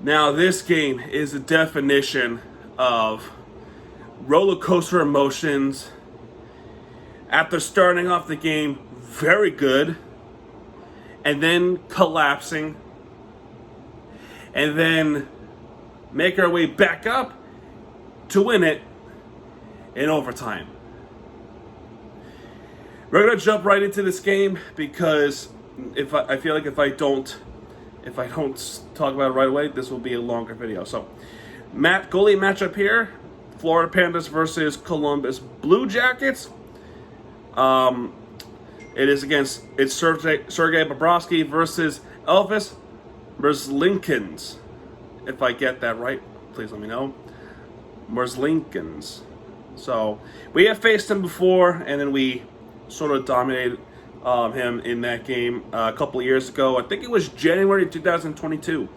Now, this game is a definition of roller coaster emotions. After starting off the game very good, and then collapsing, and then make our way back up to win it in overtime. We're gonna jump right into this game because I feel like if I don't talk about it right away, this will be a longer video. So, goalie matchup here: Florida Panthers versus Columbus Blue Jackets. It's Sergei Bobrovsky versus Elvis Merzlikins. If I get that right, please let me know. Merzlikins. So we have faced him before, and then we sort of dominated him in that game a couple of years ago. I think it was January 2022.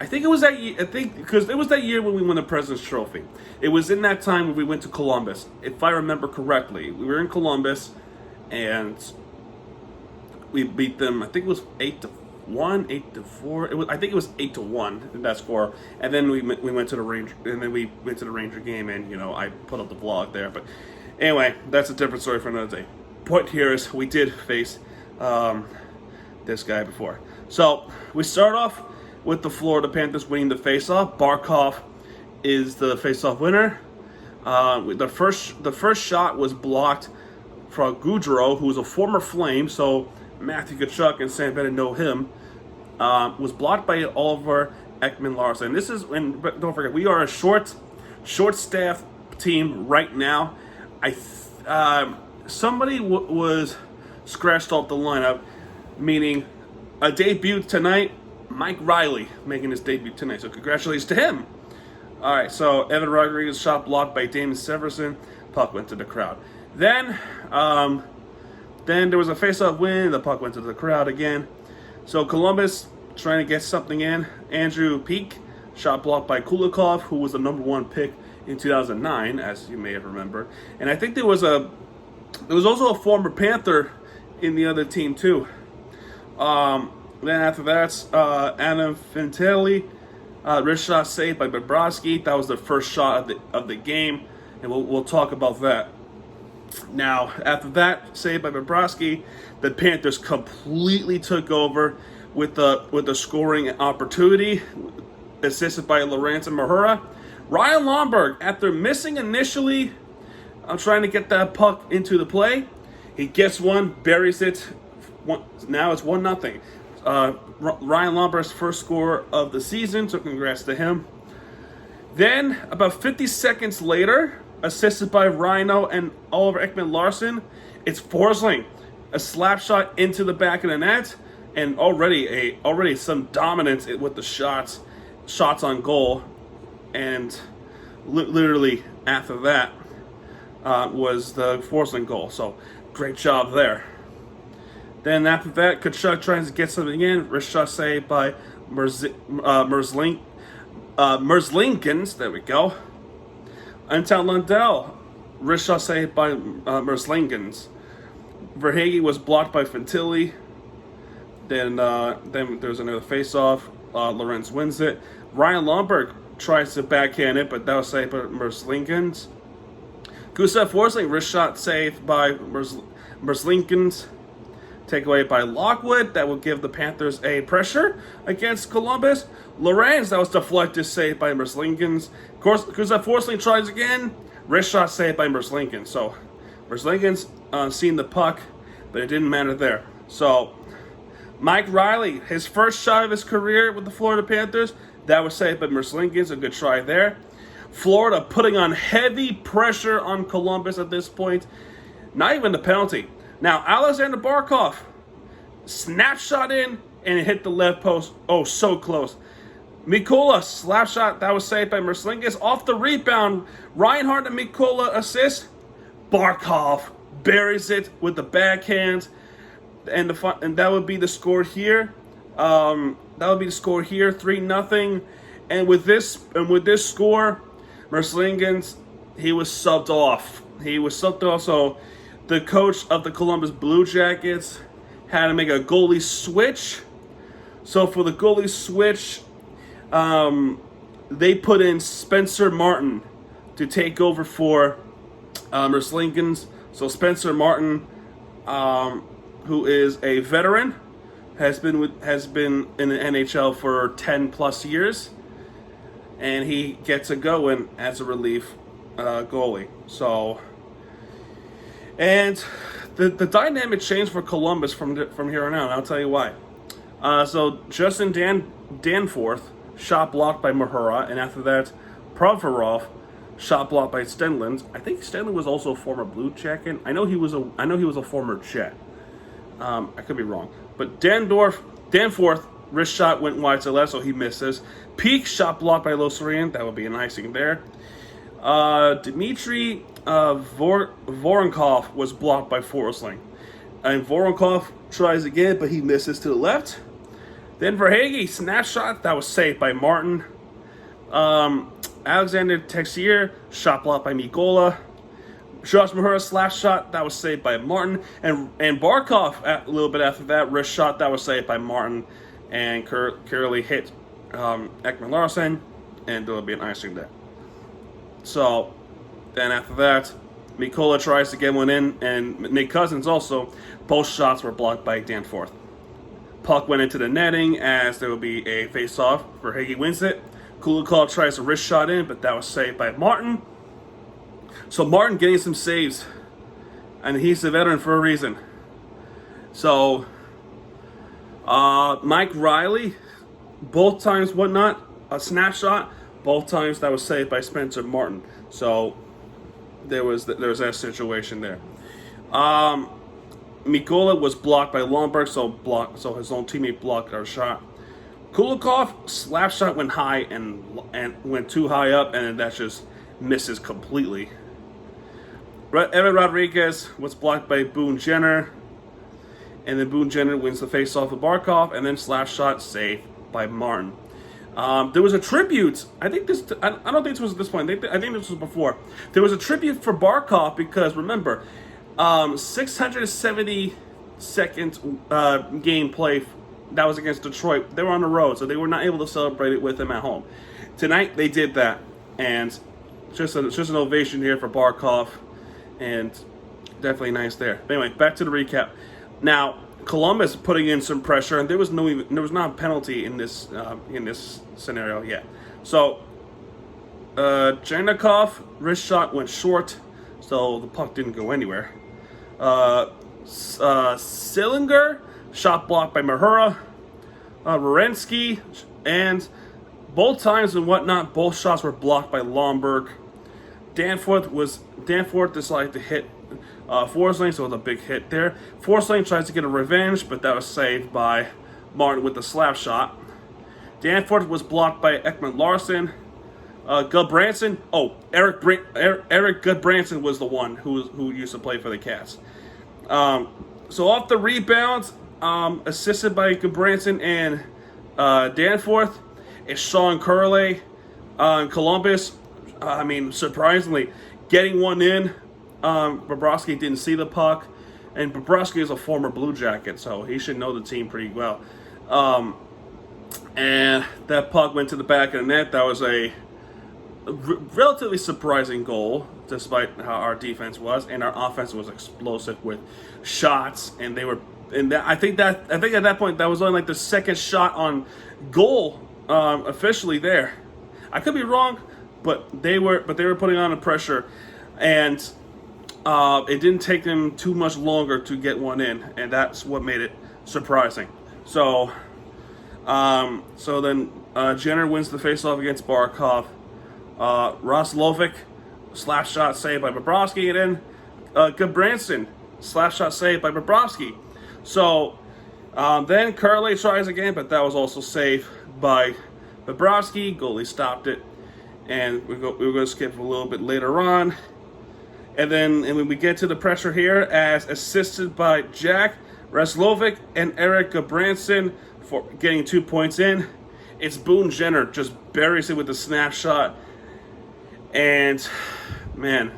I think it was that year. I think because it was that year when we won the President's Trophy. It was in that time when we went to Columbus, if I remember correctly. We were in Columbus, and we beat them. I think it was 8-1, 8-4. I think it was 8-1 in that score. And then we went to the Ranger, and then we went to the Ranger game, and I put up the vlog there. But anyway, that's a different story for another day. Point here is we did face this guy before. So we start off with the Florida Panthers winning the faceoff. Barkov is the faceoff winner. The first shot was blocked from Gaudreau, who was a former Flame, so Matthew Tkachuk and Sam Bennett know him. Was blocked by Oliver Ekman-Larsson. But don't forget, we are a short-staffed team right now. Somebody was scratched off the lineup, meaning a debut tonight. Mike Riley making his debut tonight, so congratulations to him. All right, so Evan Rodriguez shot blocked by Damon Severson. Puck went to the crowd. Then there was a face-off win. The puck went to the crowd again. So Columbus trying to get something in. Andrew Peak shot blocked by Kulikov, who was the #1 pick in 2009, as you may have remembered. And I think there was also a former Panther in the other team too. Then after that, Adam Fantilli, wrist shot saved by Bobrovsky. That was the first shot of the game, and we'll talk about that. Now, after that save by Bobrovsky, the Panthers completely took over with the scoring opportunity, assisted by Lorentz and Mahura. Ryan Lomberg, after missing initially, trying to get that puck into the play, he gets one, buries it. Now it's 1-0. Ryan Lomberg's first score of the season, so congrats to him. Then, about 50 seconds later, assisted by Rhino and Oliver Ekman-Larsson, it's Forsling, a slap shot into the back of the net, and already some dominance with the shots on goal, and literally after that was the Forsling goal. So great job there. Then after that, Tkachuk tries to get something in. Wrist shot saved by Merzlikins. There we go. Anton Lundell, wrist shot saved by Merzlikins. Verhaeghe was blocked by Fantilli. Then there's another face-off. Lorentz wins it. Ryan Lomberg tries to backhand it, but that was saved by Merzlikins. Gustav Forsling, wrist shot saved by Merzlikins. Takeaway by Lockwood. That will give the Panthers a pressure against Columbus. Lorentz, that was deflected, saved by Merzlikins. Of course, Gustav Forsling tries again. Wrist shot saved by Merzlikins. So, Merzlikins seen the puck, but it didn't matter there. So, Mike Riley, his first shot of his career with the Florida Panthers, that was saved by Merzlikins. A good try there. Florida putting on heavy pressure on Columbus at this point. Not even the penalty. Now, Alexander Barkov, snapshot in, and it hit the left post. Oh, so close. Mikula, slap shot, that was saved by Merzlikins. Off the rebound, Reinhardt and Mikula assist. Barkov buries it with the backhand, and that would be the score here. 3-0. And with this score, Merzlikins, he was subbed off. So the coach of the Columbus Blue Jackets had to make a goalie switch. So for the goalie switch, They put in Spencer Martin to take over for Lincolns. So Spencer Martin, who is a veteran, has been in the NHL for 10 plus years, and he gets a go in as a relief goalie. So, and the dynamic changed for Columbus from here on out. I'll tell you why. So Justin Danforth shot blocked by Mahura, and after that, Provorov shot blocked by Stenlund. I think Stenlund was also a former Blue Jacket. I know he was a former Jet. I could be wrong, but Danforth wrist shot went wide to left, so he misses. Peak shot blocked by Losarian. That would be an icing there. Dmitry Voronkov was blocked by Forsling, and Voronkov tries again, but he misses to the left. Then Verhaeghe snapshot that was saved by Martin. Alexander Texier shot blocked by Mikola. Josh Mahura slash shot that was saved by Martin, and Barkov a little bit after that wrist shot that was saved by Martin, and Curley hit Ekman Larson, and there will be an icing there. So then after that, Mikola tries to get one in, and Nick Cousins also. Both shots were blocked by Danforth. Puck went into the netting as there will be a face-off. Verhaeghe wins it. Kulikov tries a wrist shot in, but that was saved by Martin. So Martin getting some saves, and he's a veteran for a reason. So Mike Riley, both times a snapshot, both times that was saved by Spencer Martin. So there was that situation there. Mikola was blocked by Lomberg, so his own teammate blocked our shot. Kulikov slap shot went high and went too high up, and that just misses completely. Evan Rodriguez was blocked by Boone Jenner, and then Boone Jenner wins the face-off of Barkov, and then slap shot saved by Martin. There was a tribute. I don't think this was at this point. I think this was before. There was a tribute for Barkov because remember, 672nd game play that was against Detroit. They were on the road, so they were not able to celebrate it with him at home. Tonight they did that, and just an ovation here for Barkov, and definitely nice there. But anyway, back to the recap. Now Columbus putting in some pressure, and there was not a penalty in this scenario yet. So Jernikov wrist shot went short, so the puck didn't go anywhere. Sillinger shot blocked by Mahura. Wierenski, and both times and whatnot, both shots were blocked by Lomberg. Danforth decided to hit Forsling, so it was a big hit there. Forsling tries to get a revenge, but that was saved by Martin with the slap shot. Danforth was blocked by Ekman Larson. Gudbranson. Eric Gudbranson was the one who used to play for the Cats. So off the rebound, assisted by Gudbranson and Danforth, is Sean Curley in Columbus. Surprisingly, getting one in. Bobrovsky didn't see the puck, and Bobrovsky is a former Blue Jacket, so he should know the team pretty well. And that puck went to the back of the net. That was a relatively surprising goal, despite how our defense was, and our offense was explosive with shots. And they were, I think at that point that was only like the second shot on goal officially there. I could be wrong, but they were putting on the pressure, and it didn't take them too much longer to get one in, and that's what made it surprising. So then Jenner wins the faceoff against Barkov. Roslovic slap shot saved by Bobrovsky, and then Gudbranson slap shot saved by Bobrovsky. So then Curley tries again, but that was also saved by Bobrovsky. Goalie stopped it, and we're going to skip a little bit later on. And when we get to the pressure here, as assisted by Jack Roslovic and Eric Gudbranson for getting 2 points in, it's Boone Jenner just buries it with the snapshot. And man,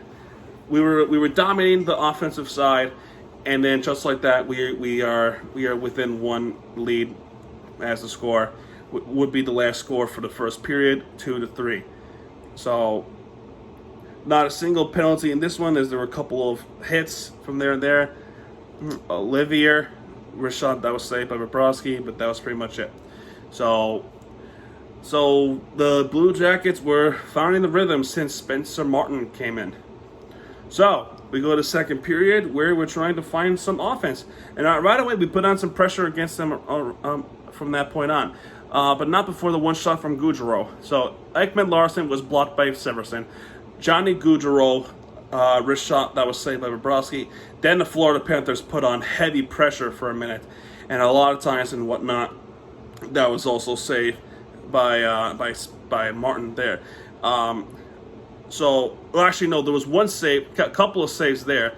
we were dominating the offensive side, and then just like that, we are within one lead as the score would be the last score for the first period, 2-3. So not a single penalty in this one, as there were a couple of hits from there and there. Olivier, wrist shot that was saved by Bobrovsky, but that was pretty much it. So the Blue Jackets were finding the rhythm since Spencer Martin came in. So we go to second period where we're trying to find some offense, and right away we put on some pressure against them from that point on, but not before the one shot from Gaudreau. So Ekman Larsson was blocked by Severson. Johnny Gaudreau, wrist shot that was saved by Bobrovsky. Then the Florida Panthers put on heavy pressure for a minute, and a lot of times and whatnot, that was also saved by Martin there. Actually, no, there was one save, a couple of saves there.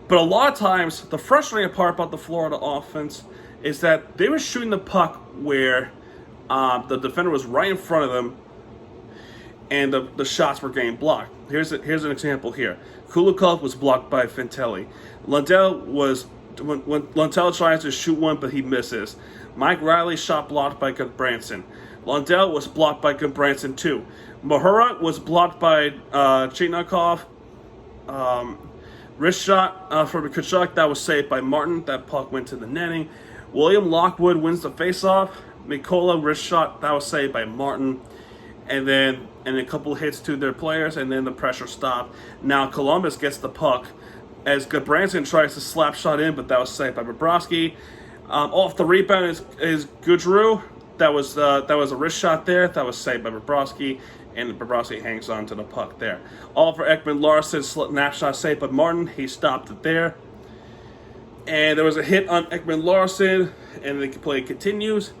But a lot of times, the frustrating part about the Florida offense is that they were shooting the puck where the defender was right in front of them, and the shots were getting blocked. Here's an example here. Kulikov was blocked by Fantilli. Lundell when Lundell tries to shoot one, but he misses. Mike Riley shot blocked by Goodbranson. Lundell was blocked by Goodbranson too. Mahura was blocked by Chinakhov. Wrist shot from Tkachuk that was saved by Martin. That puck went to the netting. William Lockwood wins the faceoff. Mikola wrist shot that was saved by Martin. And a couple hits to their players, and then the pressure stopped. Now Columbus gets the puck as Goodbranson tries to slap shot in, but that was saved by Bobrovsky. Off the rebound is Gaudreau. That was a wrist shot there. That was saved by Bobrovsky, and Bobrovsky hangs on to the puck there. All for Ekman Larsson, snapshot saved by Martin. He stopped it there. And there was a hit on Ekman Larsson, and the play continues.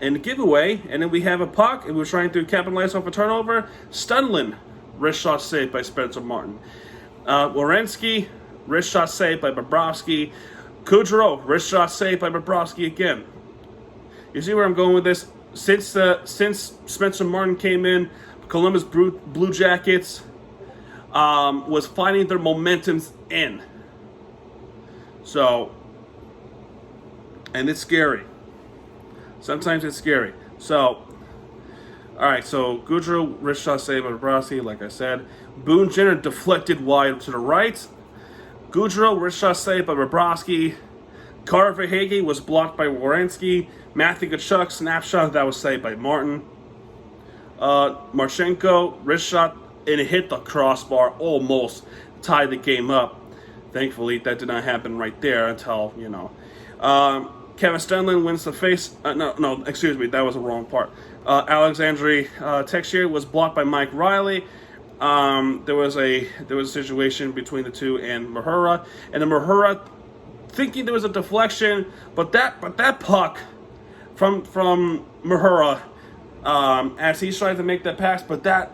And the giveaway, and then we have a puck, and we're trying to capitalize off a turnover. Stunlin, wrist shot saved by Spencer Martin. Werenski, wrist shot saved by Bobrovsky. Gaudreau, wrist shot saved by Bobrovsky again. You see where I'm going with this? Since Spencer Martin came in, Columbus Blue Jackets was finding their momentums in. So, and it's scary. Sometimes it's scary. So, all right. So Gaudreau wrist shot saved by Bobrovsky, like I said. Boone Jenner deflected wide to the right. Gaudreau wrist shot saved by Bobrovsky. Carter Verhaeghe was blocked by Werenski. Matthew Tkachuk snapshot that was saved by Martin. Marchenko wrist shot and it hit the crossbar, almost tied the game up. Thankfully, that did not happen right there until Kevin Stenlund wins the face. Excuse me, that was the wrong part. Alexandre Texier was blocked by Mike Riley. There was a situation between the two and Mahura, and the Mahura thinking there was a deflection, but that puck from Mahura as he's trying to make that pass, I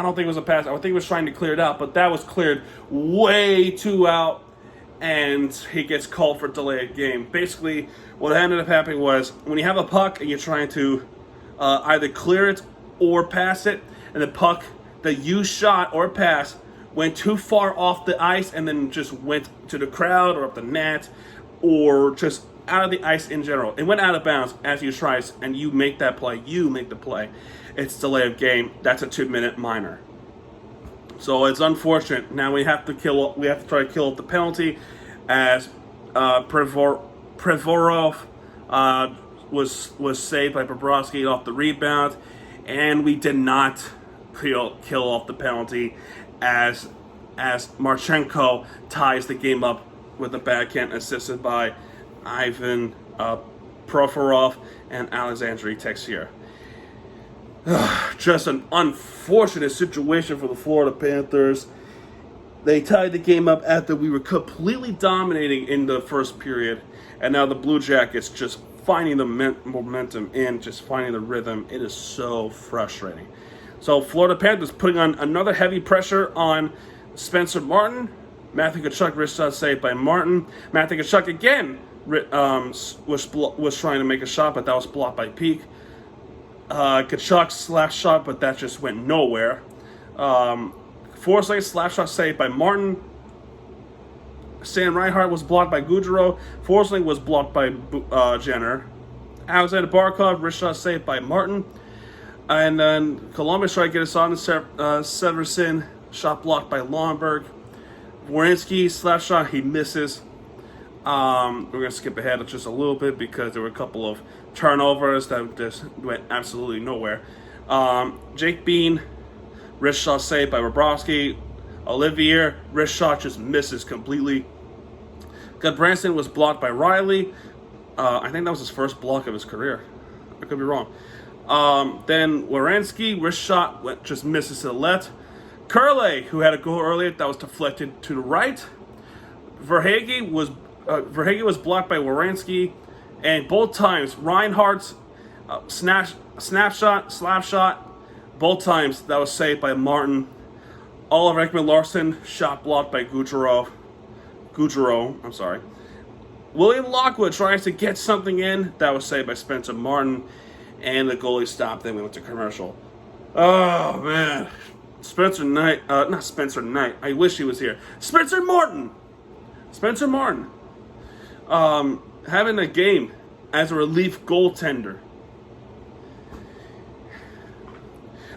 don't think it was a pass. I think he was trying to clear it out, but that was cleared way too out. And he gets called for delay of game. Basically, what ended up happening was when you have a puck and you're trying to either clear it or pass it, and the puck that you shot or passed went too far off the ice and then just went to the crowd or up the net or just out of the ice in general. It went out of bounds as you try and you make that play. You make the play. It's delay of game. That's a 2-minute minor. So it's unfortunate. Now we have to try to kill the penalty, as Prevorov was saved by Bobrovsky off the rebound, and we did not kill off the penalty as Marchenko ties the game up with a backhand assisted by Ivan Provorov and Alexandre Texier. Just an unfortunate situation for the Florida Panthers. They tied the game up after we were completely dominating in the first period, and now the Blue Jackets just finding the momentum in, just finding the rhythm. It is so frustrating. So Florida Panthers putting on another heavy pressure on Spencer Martin. Matthew Tkachuk wrist shot saved by Martin. Matthew Tkachuk again was trying to make a shot, but that was blocked by Peak. Tkachuk slap shot, but that just went nowhere. Forsling slap shot saved by Martin. Sam Reinhart was blocked by Gaudreau. Forsling was blocked by Jenner. Alexander Barkov, wrist shot saved by Martin. And then Columbus tried to get us on. Severson, shot blocked by Lomberg. Wierenski, slap shot, he misses. We're going to skip ahead just a little bit because there were a couple of turnovers that just went absolutely nowhere. Jake Bean, wrist shot saved by Bobrovsky. Olivier, wrist shot just misses completely. Branson was blocked by Riley. I think that was his first block of his career. I could be wrong. Then Wierenski, wrist shot just misses to the left. Curley, who had a goal earlier, that was deflected to the right. Verhaeghe was blocked by Wierenski, and both times Reinhardt's slap shot, both times that was saved by Martin. Oliver Ekman-Larsson, shot blocked by Gaudreau. I'm sorry. William Lockwood tries to get something in, that was saved by Spencer Martin, and the goalie stopped. Then we went to commercial. Oh man. Not Spencer Knight. I wish he was here. Spencer Martin. Having a game as a relief goaltender.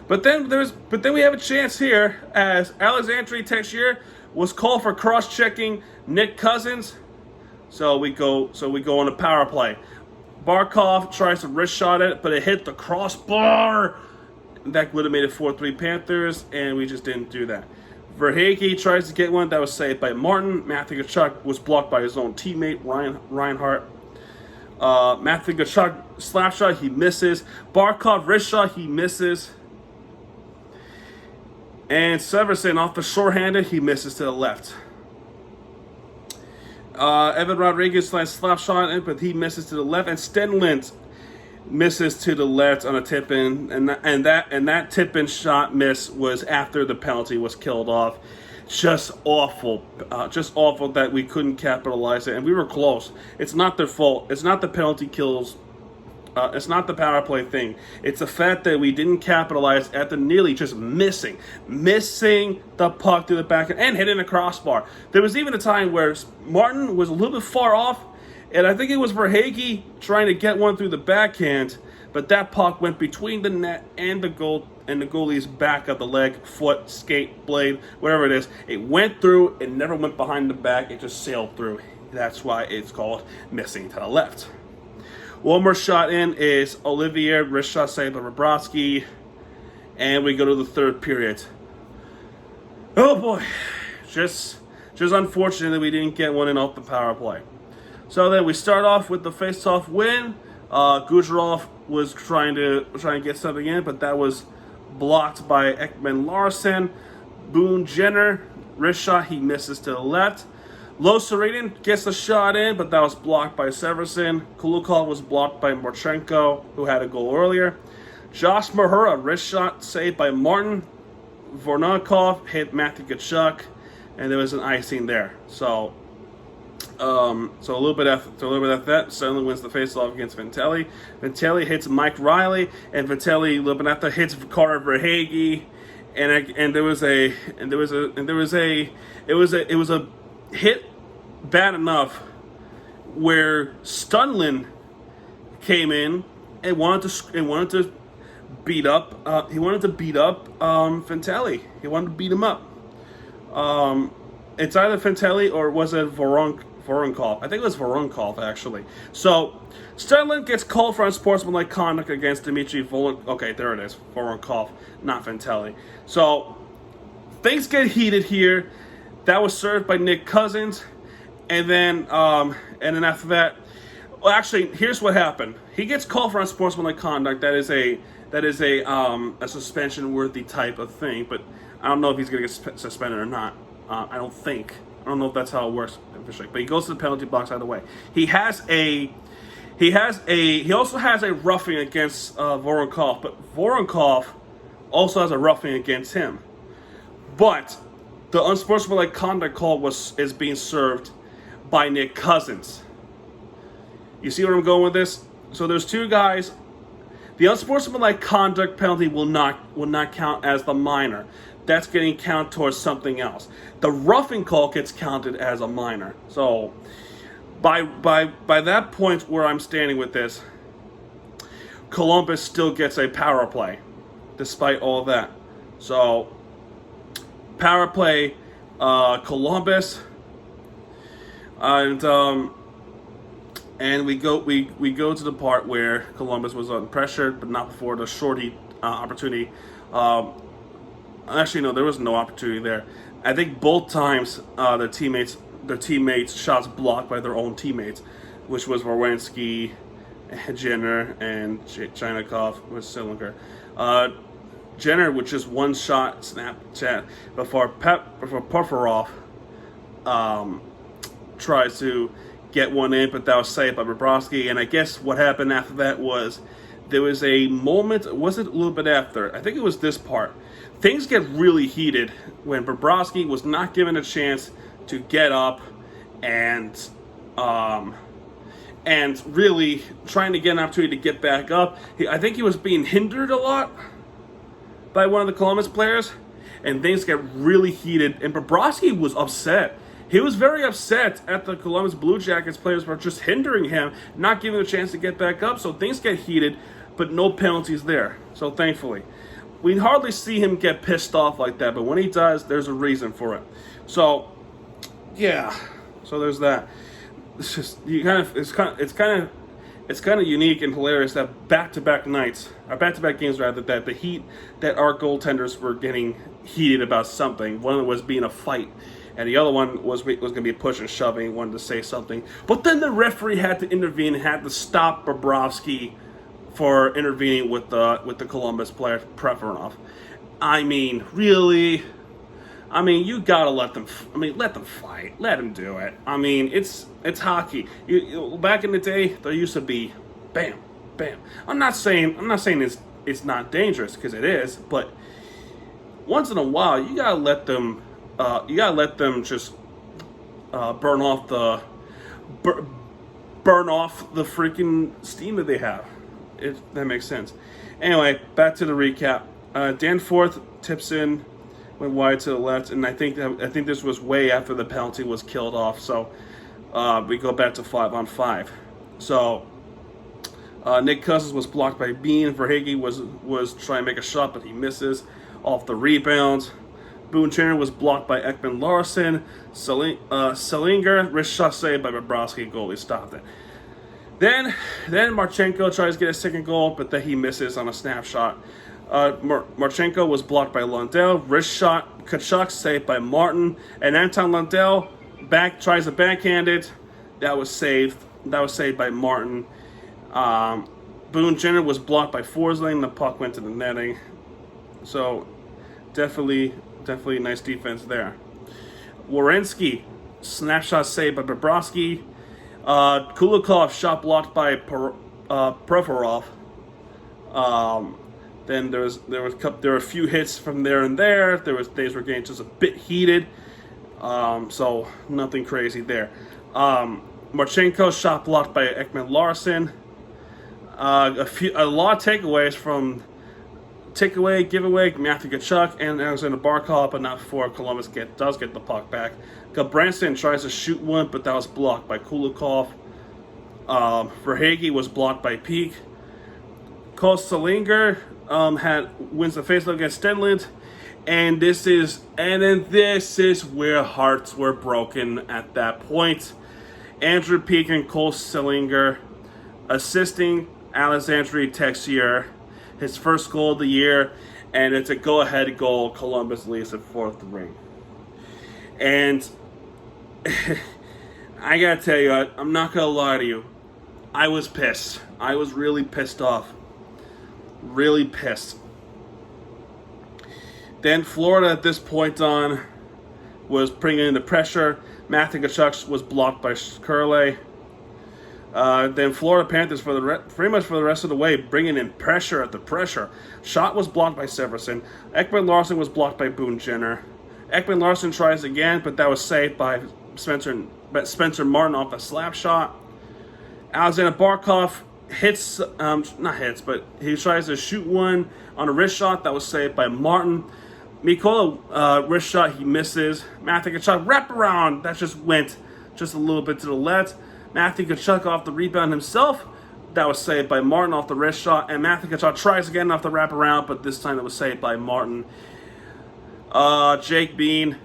But then we have a chance here as Alexandre Texier was called for cross-checking Nick Cousins. So we go on a power play. Barkov tries to wrist shot it, but it hit the crossbar. That would have made it 4-3 Panthers, and we just didn't do that. Verhaeghe tries to get one that was saved by Martin. Matthew Tkachuk was blocked by his own teammate, Reinhardt. Matthew Tkachuk slap shot, he misses. Barkov wrist shot, he misses. And Severson off the shorthanded, he misses to the left. Evan Rodriguez slap shot, but he misses to the left. And Stenlund misses to the left on a tip-in, and that tip-in shot miss was after the penalty was killed off. Just awful that we couldn't capitalize it, and we were close. It's not their fault. It's not the penalty kills. It's not the power play thing. It's the fact that we didn't capitalize at the nearly just missing the puck to the back and hitting the crossbar. There was even a time where Martin was a little bit far off, and I think it was Verhaeghe trying to get one through the backhand, but that puck went between the net and the goal and the goalie's back of the leg, foot, skate, blade, whatever it is. It went through. It never went behind the back. It just sailed through. That's why it's called missing to the left. One more shot in is Olivier, wrist shot saved by Bobrovsky, and we go to the third period. Oh boy, just unfortunate that we didn't get one in off the power play. So then we start off with the face-off win. Gaudreau was trying to get something in, but that was blocked by Ekman-Larsson. Boone Jenner, wrist shot, he misses to the left. Lo Serenen gets the shot in, but that was blocked by Severson. Kulukov was blocked by Marchenko, who had a goal earlier. Josh Mahura, wrist shot saved by Martin. Vornakov hit Matthew Tkachuk, and there was an icing there. So a little bit after that, Sterling wins the faceoff against Vintelli. Vintelli hits Mike Riley, and Vintelli a little bit after hits Carter Verhaeghe, and there was a hit bad enough where Stunlin came in and wanted to beat up Vintelli. He wanted to beat him up. It's either Vintelli or was it Voronkov? I think it was Voronkov, actually. So, Sterling gets called for unsportsmanlike conduct against Dmitry Voronkov. Okay, there it is. Voronkov, not Vintelli. So, things get heated here. That was served by Nick Cousins. And then after that, well, actually, here's what happened. He gets called for unsportsmanlike conduct. That is a suspension-worthy type of thing. But I don't know if he's going to get suspended or not. I don't know if that's how it works officially. But he goes to the penalty box either way. He also has a roughing against Voronkov, but Voronkov also has a roughing against him. But the unsportsmanlike conduct call is being served by Nick Cousins. You see where I'm going with this? So there's two guys. The unsportsmanlike conduct penalty will not count as the minor. That's getting counted towards something else. The roughing call gets counted as a minor. So by that point where I'm standing with this, Columbus still gets a power play, despite all that. So, power play, Columbus, and we go to the part where Columbus was under pressure, but not before the shorty opportunity. Actually, no, there was no opportunity there. I think both times their teammates shots blocked by their own teammates, which was Werenski, Jenner, and Chinakhov with Sillinger. Jenner with just one shot Snapchat before Pufferoff tries to get one in, but that was saved by Bobrovsky. And I guess what happened after that was there was a moment, was it a little bit after? I think it was this part. Things get really heated when Bobrovsky was not given a chance to get up and really trying to get an opportunity to get back up. I think he was being hindered a lot by one of the Columbus players, and things get really heated, and Bobrovsky was upset. He was very upset at the Columbus Blue Jackets players for just hindering him, not giving him a chance to get back up, so things get heated, but no penalties there, so thankfully. We hardly see him get pissed off like that, but when he does, there's a reason for it. So, yeah, so there's that. It's just, it's kind of unique and hilarious that back-to-back nights, or back-to-back games rather, that the heat, that our goaltenders were getting heated about something. One of them was being a fight, and the other one was going to be a push and shoving, wanted to say something. But then the referee had to intervene and had to stop Bobrovsky for intervening with the Columbus player, Preferoff. I mean, really? I mean, you gotta let them. Let them fight. Let them do it. I mean, it's hockey. Back in the day, there used to be, bam, bam. I'm not saying it's not dangerous, because it is. But once in a while, you gotta let them. You gotta let them just burn off the freaking steam that they have. If that makes sense. Anyway, back to the recap. Danforth tips in. Went wide to the left, and I think this was way after the penalty was killed off. So we go back to 5-on-5. So Nick Cousins was blocked by Bean. Verhaeghe was trying to make a shot, but he misses off the rebound. Boone Jenner was blocked by Ekman Larson. Selinger, wrist shot saved by Bobrovsky. Goalie stopped it. Then Marchenko tries to get a second goal, but then he misses on a snapshot. Marchenko was blocked by Lundell. Wrist shot, Kachuk saved by Martin. And Anton Lundell tries to backhand it. That was saved by Martin. Boone Jenner was blocked by Forsling. The puck went to the netting. So definitely nice defense there. Werenski, snapshot saved by Bobrovsky. Kulikov shot blocked by Provorov. Then there were a few hits from there and there. Things were getting just a bit heated. So nothing crazy there. Marchenko shot blocked by Ekman Larson. A lot of takeaways from giveaway, Matthew Tkachuk and Alexander Barkov, but not before Columbus does get the puck back. Branson tries to shoot one, but that was blocked by Kulikov. Verhaeghe was blocked by Peak. Selinger wins the faceoff against Stenlund, and this is where hearts were broken at that point. Andrew Peak and Cole Selinger assisting Alexandre Texier, his first goal of the year, and it's a go-ahead goal. Columbus leads the fourth ring. And I gotta tell you, I'm not gonna lie to you, I was pissed. I was really pissed off. Really pissed. Then Florida at this point on was bringing in the pressure. Matthew Tkachuk was blocked by Curley. Then Florida Panthers pretty much for the rest of the way bringing in pressure at the pressure. Shot was blocked by Severson. Ekman Larson was blocked by Boone Jenner. Ekman Larson tries again, but that was saved by Spencer Martin off a slap shot. Alexander Barkov he tries to shoot one on a wrist shot that was saved by Martin. Mikola wrist shot, he misses. Matthew Tkachuk wraparound, that just went just a little bit to the left. Matthew Tkachuk off the rebound himself That was saved by Martin off the wrist shot. And Matthew Tkachuk tries again off the wraparound, but this time it was saved by Martin. Jake Bean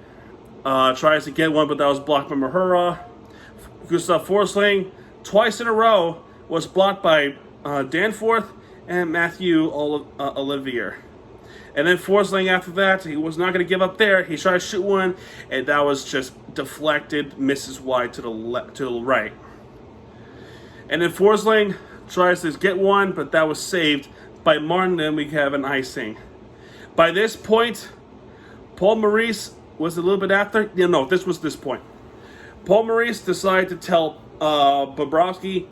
tries to get one, but that was blocked by Mahura. Gustav Forsling, twice in a row, was blocked by Danforth and Matthew Olivier. And then Forsling, after that, he was not going to give up there. He tried to shoot one, and that was just deflected, misses wide to the right. And then Forsling tries to get one, but that was saved by Martin, and we have an icing. By this point, Paul Maurice was a little bit after. No, this was this point. Paul Maurice decided to tell Bobrovsky,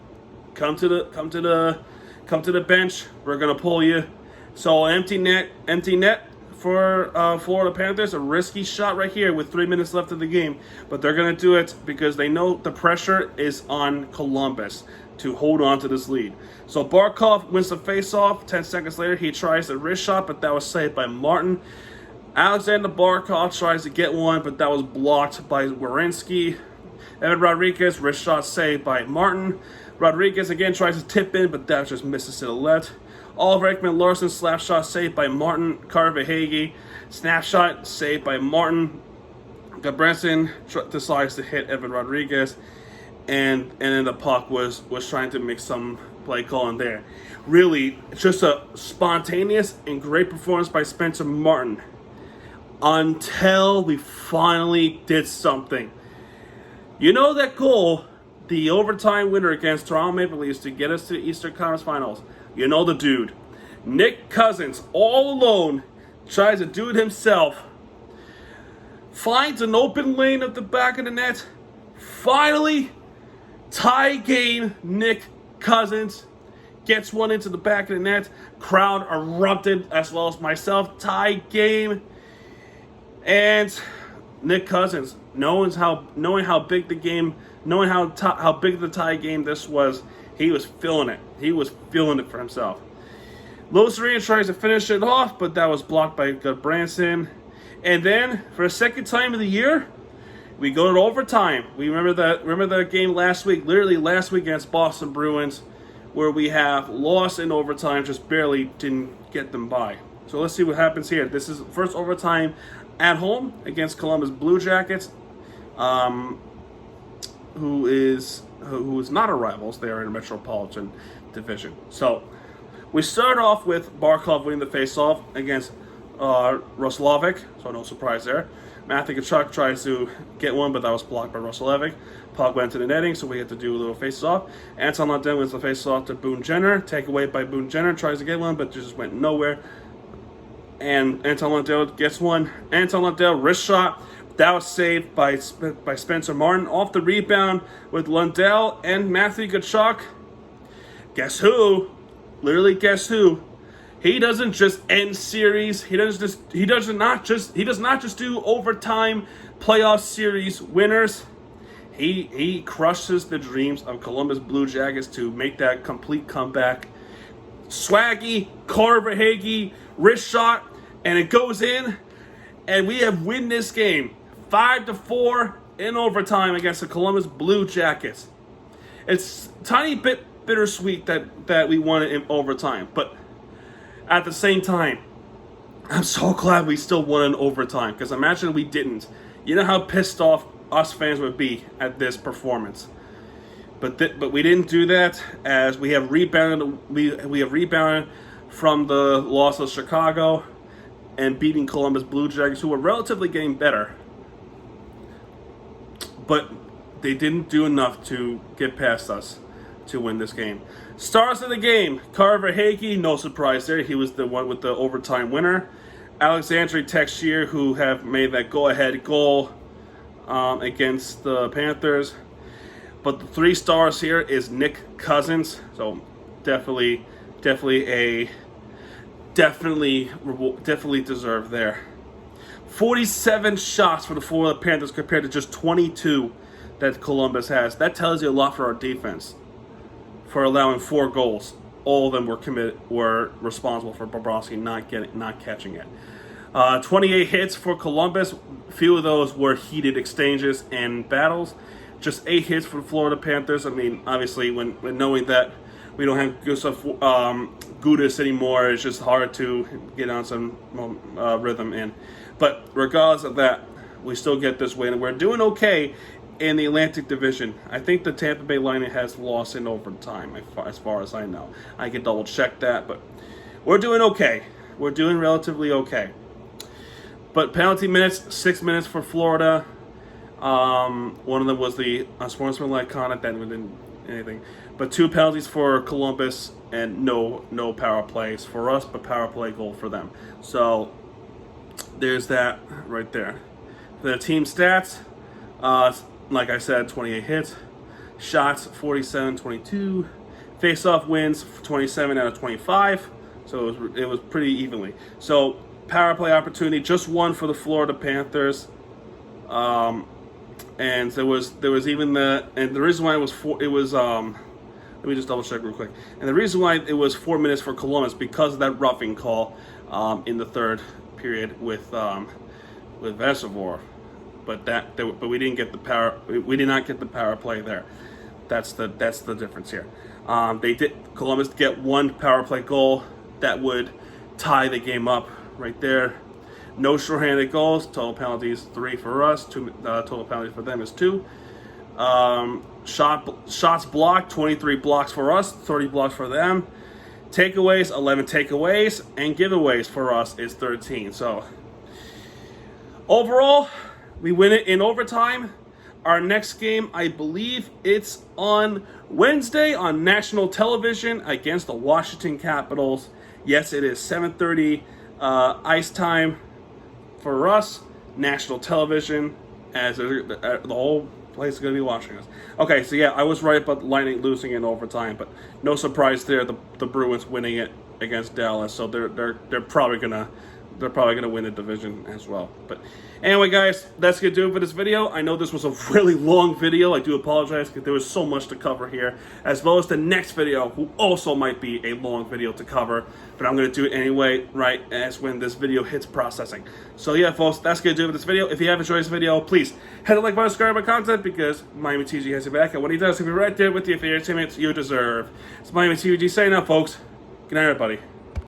come to the bench. We're gonna pull you. So empty net for Florida Panthers. A risky shot right here with 3 minutes left of the game, but they're gonna do it because they know the pressure is on Columbus to hold on to this lead. So Barkov wins the face-off. 10 seconds later, he tries a wrist shot, but that was saved by Martin. Alexander Barkov tries to get one, but that was blocked by Werenski. Evan Rodriguez, wrist shot saved by Martin. Rodriguez again tries to tip in, but that just misses to the left. Oliver Ekman-Larsson, slap shot saved by Martin. Carver Hagee, snap shot saved by Martin. Gabranson decides to hit Evan Rodriguez. And then the puck was trying to make some play calling there. Really, just a spontaneous and great performance by Spencer Martin. Until we finally did something. You know that goal, the overtime winner against Toronto Maple Leafs to get us to the Eastern Conference Finals. You know the dude. Nick Cousins, all alone, tries to do it himself. Finds an open lane at the back of the net. Finally, tie game, Nick Cousins gets one into the back of the net. Crowd erupted, as well as myself. Tie game. And Nick Cousins, knowing how big the game, knowing how big the tie game this was, he was feeling it. He was feeling it for himself. Louis Arena tries to finish it off, but that was blocked by Branson. And then, for the second time of the year, we go to overtime. We remember the game last week, literally last week against Boston Bruins, where we have lost in overtime, just barely didn't get them by. So let's see what happens here. This is first overtime at home against Columbus Blue Jackets, who is not our rivals. They are in the Metropolitan Division. So we start off with Barkov winning the faceoff against Roslovic, so no surprise there. Matthew Tkachuk tries to get one, but that was blocked by Roslovic. Puck went to the netting, so we had to do a little face-off. Anton Lundell wins the face-off to Boone Jenner. Take away by Boone Jenner, tries to get one, but just went nowhere. And Anton Lundell gets one. Anton Lundell, wrist shot. That was saved by Spencer Martin. Off the rebound with Lundell and Matthew Tkachuk. Guess who? Literally, guess who? He doesn't just end series. He does not just do overtime playoff series winners. He crushes the dreams of Columbus Blue Jackets to make that complete comeback. Swaggy, Carver Hagee, wrist shot, and it goes in, and we have win this game 5-4 in overtime against the Columbus Blue Jackets. It's a tiny bit bittersweet that we won it in overtime, but at the same time, I'm so glad we still won in overtime, because imagine we didn't. You know how pissed off us fans would be at this performance. But we didn't do that, as we have rebounded. We have rebounded from the loss of Chicago and beating Columbus Blue Jackets, who were relatively getting better. But they didn't do enough to get past us to win this game. Stars of the game, Carver Hagee, no surprise there. He was the one with the overtime winner. Alexandre Texier, who have made that go-ahead goal against the Panthers. But the 3 stars here is Nick Cousins. So definitely deserved there. 47 shots for the Florida Panthers compared to just 22 that Columbus has. That tells you a lot for our defense, for allowing 4 goals. All of them were responsible for Bobrovsky not catching it. 28 hits for Columbus. Few of those were heated exchanges and battles. Just 8 hits for the Florida Panthers. I mean, obviously, when knowing that we don't have Gustav Gudis anymore. It's just hard to get on some rhythm in. But regardless of that, we still get this win. We're doing okay in the Atlantic Division. I think the Tampa Bay Lightning has lost in overtime, as far as I know. I can double check that, but we're doing okay. We're doing relatively okay. But penalty minutes, 6 minutes for Florida. One of them was the unsportsmanlike conduct, that didn't anything. But 2 penalties for Columbus and no power plays for us, but power play goal for them. So there's that right there. The team stats, like I said, 28 hits, shots 47-22, face-off wins 27 out of 25. So it was pretty evenly. So power play opportunity, just one for the Florida Panthers. And there was even the reason why it was let me just double check real quick. And the reason why it was 4 minutes for Columbus, because of that roughing call in the third period with Vesivor. But we didn't get the power. We did not get the power play there. That's the difference here. Columbus get 1 power play goal that would tie the game up right there. No shorthanded goals. Total penalties 3 for us. 2 total penalties for them is 2. Shots blocked, 23 blocks for us, 30 blocks for them. Takeaways, 11 takeaways, and giveaways for us is 13. So overall, we win it in overtime. Our next game, I believe it's on Wednesday on national television against the Washington Capitals. Yes, it is 7:30 ice time for us, national television, as the whole place is going to be watching us. Okay, so yeah, I was right about Lightning losing in overtime, but no surprise there. The Bruins winning it against Dallas, so they're probably gonna win the division as well. But anyway, guys, that's gonna do it for this video. I know this was a really long video. I do apologize because there was so much to cover here, as well as the next video, who also might be a long video to cover. But I'm gonna do it anyway, right as when this video hits processing. So yeah, folks, that's gonna do it for this video. If you have enjoyed this video, please hit the like button, subscribe to my content, because Miami TG has your back, and what he does, he'll be right there with you for the entertainment you deserve. It's Miami TG saying out, folks. Good night, everybody.